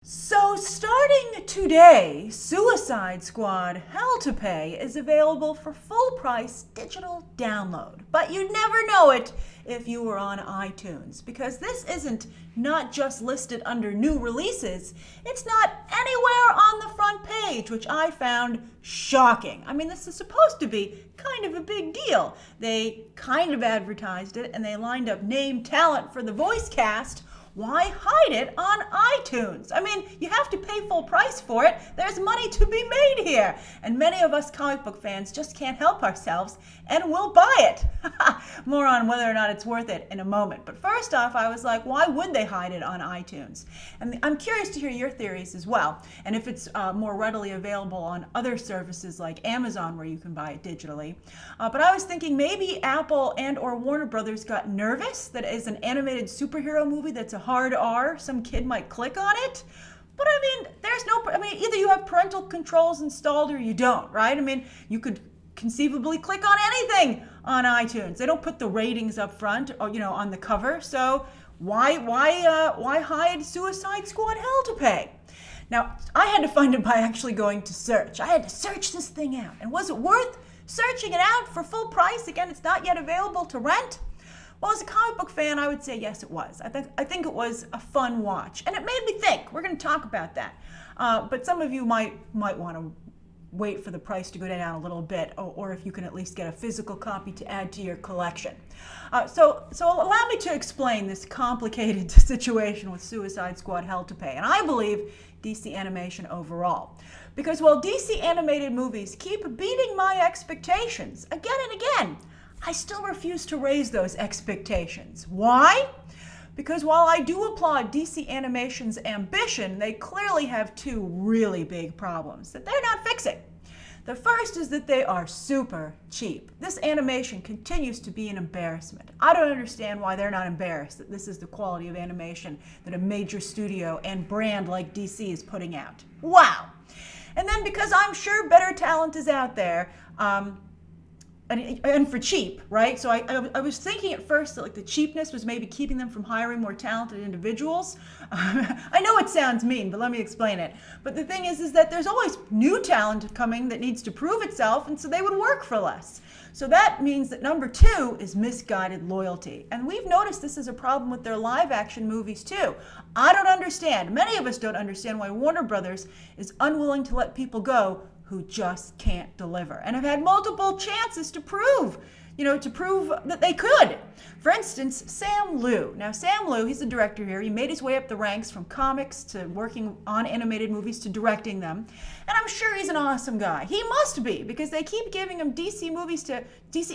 So starting today, Suicide Squad Hell to Pay is available for full price digital download. But you'd never know it if you were on iTunes, because this isn't not just listed under new releases, it's not anywhere on the front page, which I found shocking. I mean, this is supposed to be kind of a big deal. They kind of advertised it and they lined up name talent for the voice cast. Why hide it on iTunes? I mean, you have to pay full price for it. There's money to be made here. And many of us comic book fans just can't help ourselves and we'll buy it. More on whether or not it's worth it in a moment. But first off, I was like, why would they hide it on iTunes? And I'm curious to hear your theories as well. And if it's more readily available on other services like Amazon where you can buy it digitally. But I was thinking maybe Apple and or Warner Brothers got nervous that as an animated superhero movie that's a hard R, some kid might click on it. But I mean, either you have parental controls installed or you don't, right? I mean, you could conceivably click on anything on iTunes. They don't put the ratings up front or, on the cover. So why hide Suicide Squad Hell to Pay? Now, I had to find it by actually going to search. I had to search this thing out. And was it worth searching it out for full price? Again, it's not yet available to rent. Well, as a comic book fan, I would say yes, it was. I think it was a fun watch, and it made me think. We're going to talk about that, but some of you might want to wait for the price to go down a little bit, or if you can at least get a physical copy to add to your collection. So allow me to explain this complicated situation with Suicide Squad Hell to Pay, and I believe DC Animation overall. Because while DC animated movies keep beating my expectations again and again, I still refuse to raise those expectations. Why? Because while I do applaud DC Animation's ambition, they clearly have two really big problems that they're not fixing. The first is that they are super cheap. This animation continues to be an embarrassment. I don't understand why they're not embarrassed that this is the quality of animation that a major studio and brand like DC is putting out. Wow! And then because I'm sure better talent is out there, and for cheap, right? So I was thinking at first that the cheapness was maybe keeping them from hiring more talented individuals. I know it sounds mean, but let me explain it. But the thing is that there's always new talent coming that needs to prove itself, and so they would work for less. So that means that number two is misguided loyalty. And we've noticed this is a problem with their live action movies too. I don't understand, many of us don't understand why Warner Brothers is unwilling to let people go who just can't deliver, and have had multiple chances to prove that they could. For instance, Sam Liu. Now, Sam Liu, he's the director here. He made his way up the ranks from comics to working on animated movies to directing them. And I'm sure he's an awesome guy. He must be, because they keep giving him DC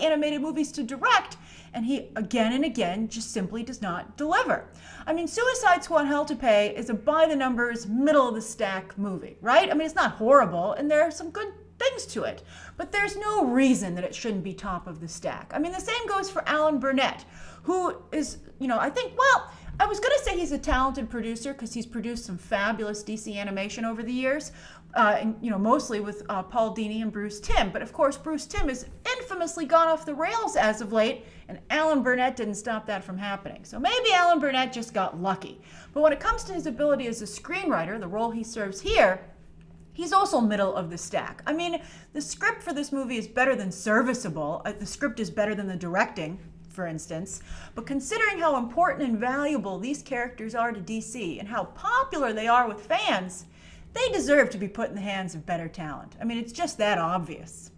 animated movies to direct, and he again and again just simply does not deliver. I mean, Suicide Squad Hell to Pay is a by-the-numbers, middle-of-the-stack movie, right? I mean, it's not horrible, and there are some good things to it, but there's no reason that it shouldn't be top of the stack. I mean, the same goes for Alan Burnett, who is, I was going to say he's a talented producer because he's produced some fabulous DC animation over the years, mostly with Paul Dini and Bruce Timm. But of course, Bruce Timm has infamously gone off the rails as of late, and Alan Burnett didn't stop that from happening. So maybe Alan Burnett just got lucky. But when it comes to his ability as a screenwriter, the role he serves here, he's also middle of the stack. I mean, the script for this movie is better than serviceable. The script is better than the directing, for instance. But considering how important and valuable these characters are to DC and how popular they are with fans, they deserve to be put in the hands of better talent. I mean, it's just that obvious.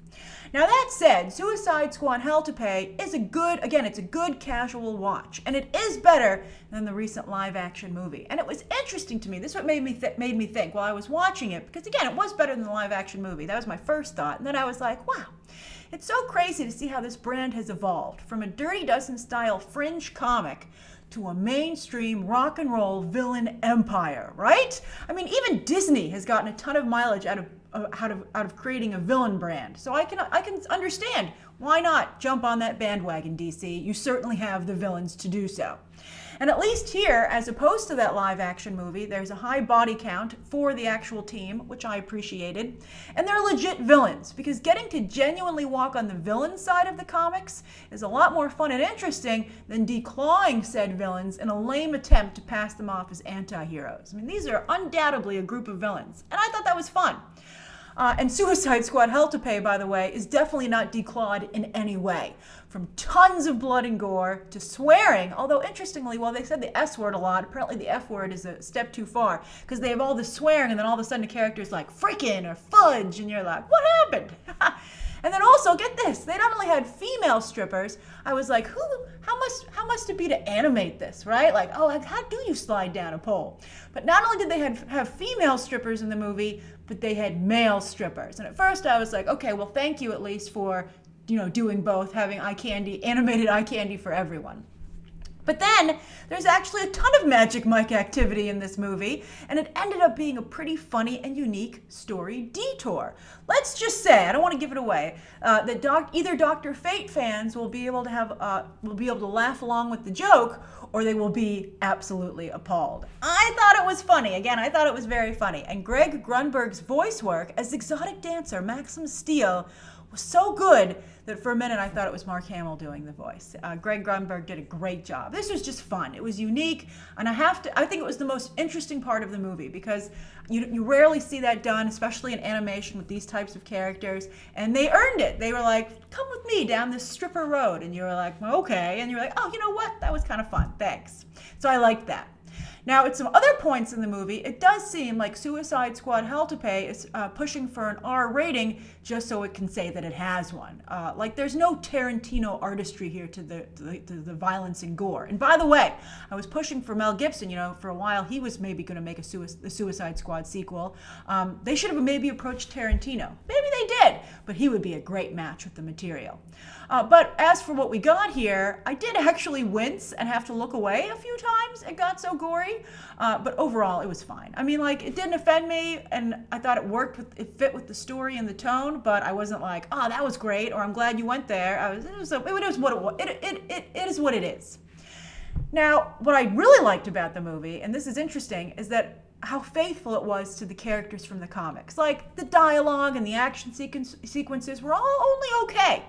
Now that said, Suicide Squad Hell to Pay is it's a good casual watch, and it is better than the recent live-action movie. And it was interesting to me. This is what made me think while I was watching it, because again, it was better than the live-action movie. That was my first thought, and then I was like, wow, it's so crazy to see how this brand has evolved from a Dirty Dozen-style fringe comic to a mainstream rock and roll villain empire, right? I mean, even Disney has gotten a ton of mileage out of creating a villain brand. So I can understand why not jump on that bandwagon, DC. You certainly have the villains to do so. And at least here, as opposed to that live action movie, there's a high body count for the actual team, which I appreciated. And they're legit villains, because getting to genuinely walk on the villain side of the comics is a lot more fun and interesting than declawing said villains in a lame attempt to pass them off as anti-heroes. I mean, these are undoubtedly a group of villains, and I thought that was fun. And Suicide Squad Hell to Pay, by the way, is definitely not declawed in any way. From tons of blood and gore to swearing, although interestingly, while they said the S word a lot, apparently the F word is a step too far, because they have all this swearing and then all of a sudden the character's like, frickin' or fudge, and you're like, what happened? And then also, get this, they not only had female strippers, I was like, how must it be to animate this, right? Like, oh, how do you slide down a pole? But not only did they have female strippers in the movie, but they had male strippers. And at first I was like, okay, well, thank you at least for, doing both, having eye candy, animated eye candy for everyone. But then there's actually a ton of Magic Mike activity in this movie, and it ended up being a pretty funny and unique story detour. Let's just say, I don't want to give it away, that either Dr. Fate fans will be able to laugh along with the joke, or they will be absolutely appalled. I thought it was funny. Again, I thought it was very funny. And Greg Grunberg's voice work as exotic dancer Maxim Steele was so good that for a minute I thought it was Mark Hamill doing the voice. Greg Grunberg did a great job. This was just fun. It was unique, and I think it was the most interesting part of the movie, because you rarely see that done, especially in animation with these types of characters, and they earned it. They were like, come with me down this stripper road, and you were like, well, okay, and you're like, oh, you know what? That was kind of fun. Thanks. So I liked that. Now, at some other points in the movie, it does seem like Suicide Squad Hell to Pay is pushing for an R rating just so it can say that it has one. Like, there's no Tarantino artistry here to the violence and gore. And by the way, I was pushing for Mel Gibson, for a while. He was maybe going to make the Suicide Squad sequel. They should have maybe approached Tarantino. Maybe they did, but he would be a great match with the material. But as for what we got here, I did actually wince and have to look away a few times. It got so gory. But overall, it was fine. I mean, like, it didn't offend me, and I thought it fit with the story and the tone, but I wasn't like, oh, that was great, or I'm glad you went there. It is what it is. Now, what I really liked about the movie, and this is interesting, is that how faithful it was to the characters from the comics. Like, the dialogue and the action sequences were all only okay.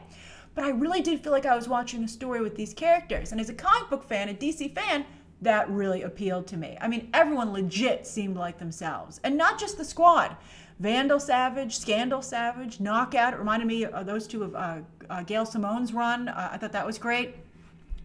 But I really did feel like I was watching a story with these characters. And as a comic book fan, a DC fan, that really appealed to me. I mean, everyone legit seemed like themselves. And not just the squad. Vandal Savage, Scandal Savage, Knockout. It reminded me of those two of Gail Simone's run. I thought that was great.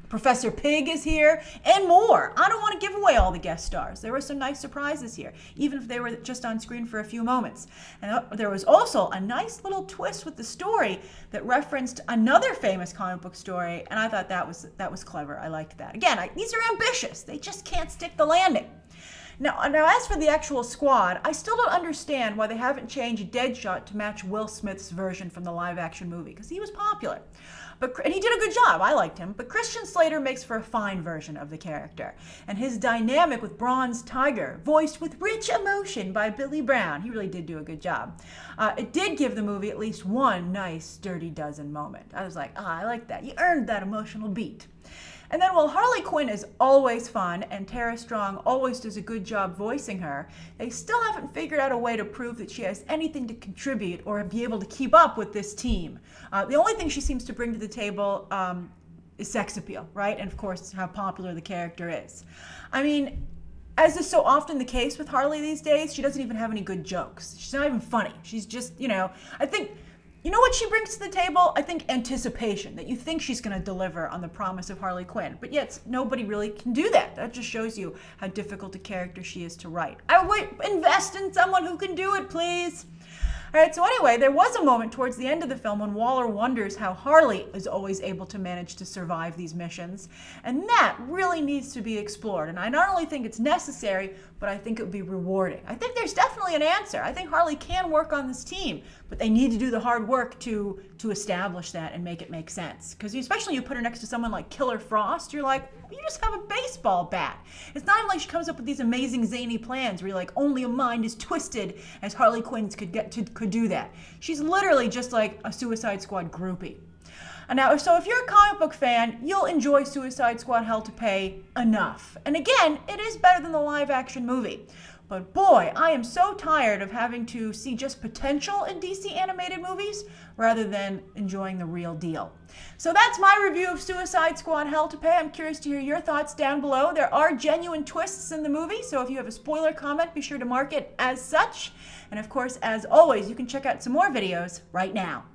Professor Pig is here, and more. I don't want to give away all the guest stars. There were some nice surprises here, even if they were just on screen for a few moments. And there was also a nice little twist with the story that referenced another famous comic book story, and I thought that was clever. I liked that. Again, these are ambitious. They just can't stick the landing. Now, as for the actual squad, I still don't understand why they haven't changed Deadshot to match Will Smith's version from the live-action movie, because he was popular. And he did a good job. I liked him. But Christian Slater makes for a fine version of the character. And his dynamic with Bronze Tiger, voiced with rich emotion by Billy Brown, he really did do a good job. It did give the movie at least one nice Dirty Dozen moment. I was like, I like that. You earned that emotional beat. And then while Harley Quinn is always fun and Tara Strong always does a good job voicing her, they still haven't figured out a way to prove that she has anything to contribute or be able to keep up with this team. The only thing she seems to bring to the table is sex appeal, right? And of course, how popular the character is. I mean, as is so often the case with Harley these days, she doesn't even have any good jokes. She's not even funny. She's just, I think... You know what she brings to the table? I think anticipation, that you think she's going to deliver on the promise of Harley Quinn. But yet, nobody really can do that. That just shows you how difficult a character she is to write. Invest in someone who can do it, please. All right, so anyway, there was a moment towards the end of the film when Waller wonders how Harley is always able to manage to survive these missions. And that really needs to be explored. And I not only think it's necessary, but I think it would be rewarding. I think there's definitely an answer. I think Harley can work on this team, but they need to do the hard work to establish that and make it make sense. Because especially you put her next to someone like Killer Frost, you're like, you just have a baseball bat. It's not even like she comes up with these amazing zany plans where you're like, only a mind is twisted as Harley Quinn could do that. She's literally just like a Suicide Squad groupie. Now, so if you're a comic book fan, you'll enjoy Suicide Squad Hell to Pay enough. And again, it is better than the live action movie. But boy, I am so tired of having to see just potential in DC animated movies rather than enjoying the real deal. So that's my review of Suicide Squad Hell to Pay. I'm curious to hear your thoughts down below. There are genuine twists in the movie, so if you have a spoiler comment, be sure to mark it as such. And of course, as always, you can check out some more videos right now.